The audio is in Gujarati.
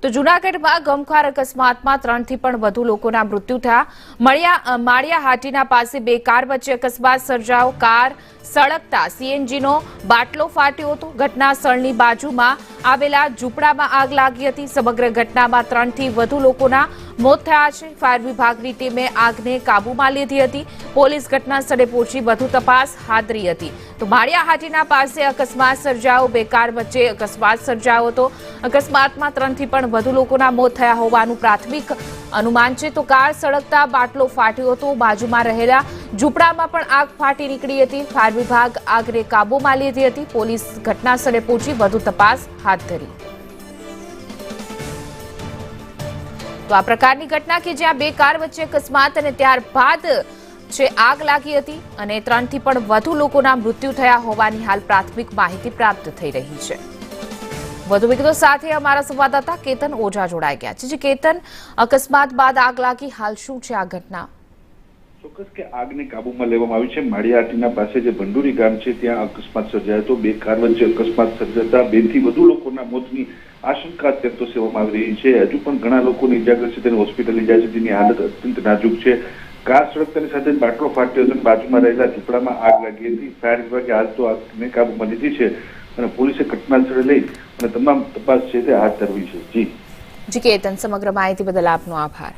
તો જૂનાગઢમાં ગમખ્વાર અકસ્માતમાં 3 થી પણ વધુ લોકોના મૃત્યુ થયા। માળિયા હાટીના પાસે બે કાર વચ્ચે અકસ્માત સર્જાયો। કાર સળગતા સીએનજીનો બાટલો ફાટ્યો હતો। ઘટના સ્થળની બાજુમાં આવેલા ઝૂંપડામાં આગ લાગી હતી। સમગ્ર ઘટનામાં 3 થી વધુ લોકોના મોત થયા છે। ફાયર વિભાગની ટીમે આગને કાબૂમાં લીધી હતી। પોલીસ ઘટના સ્થળે પહોંચી વધુ તપાસ હાથ ધરી હતી। તો માળિયા હાટીના પાસે અકસ્માત સર્જાયો। બે કાર વચ્ચે અકસ્માત સર્જાયો હતો। અકસ્માતમાં 3 થી પણ વધુ લોકોના મોત થયા હોવાનું પ્રાથમિક અનુમાન છે। તો કાર સળગતા બાટલો ફાટ્યો હતો। બાજુમાં રહેલા ઝૂંપડામાં પણ આગ ફાટી નીકળી હતી। ફાયર વિભાગ આગને કાબૂમાં લીધી હતી। પોલીસ ઘટના સ્થળે પહોંચી વધુ તપાસ હાથ ધરી। તો આ પ્રકારની ઘટના કે જ્યાં બે કાર વચ્ચે અકસ્માત અને ત્યારબાદ આગ લાગી હતી અને 3 થી પણ વધુ લોકોના મૃત્યુ થયા હોવાની હાલ પ્રાથમિક માહિતી પ્રાપ્ત થઈ રહી છે। વધુ વિગતો સાથે અમારા સંવાદદાતા કેતન ઓઝા જોડાઈ ગયા છે। કેતન, અકસ્માત બાદ આગ લાગી, હાલ શું છે આ ઘટના? ચોક્કસ કે આગને કાબૂમાં લેવામાં આવી છે। માળિયા હાટીના પાસે જે ભંડુરી ગામ છે ત્યાં અકસ્માત સર્જાયો હતો। બે કાર વચ્ચે અકસ્માત સર્જાતા 2 થી વધુ લોકોના મોતની આશંકા વ્યક્ત કરવામાં આવી રહી છે। હજુ પણ ઘણા લોકોને ઇજાગ્રસ્ત છે, તેને હોસ્પિટલ લઈ જાય છે, જેની હાલત અત્યંત નાજુક છે। કાર સળગતાની સાથે બાટલો ફાટ્યો હતો અને બાજુમાં રહેલા ઝૂંપડામાં આગ લાગી હતી। ફાયર વિભાગે હાલ તો આગને કાબૂમાં લીધી છે અને પોલીસે ઘટના સ્થળે લઈ અને તમામ તપાસ છે તે હાથ ધરવી છે। જી કેતન, સમગ્ર માહિતી બદલ આપનો આભાર।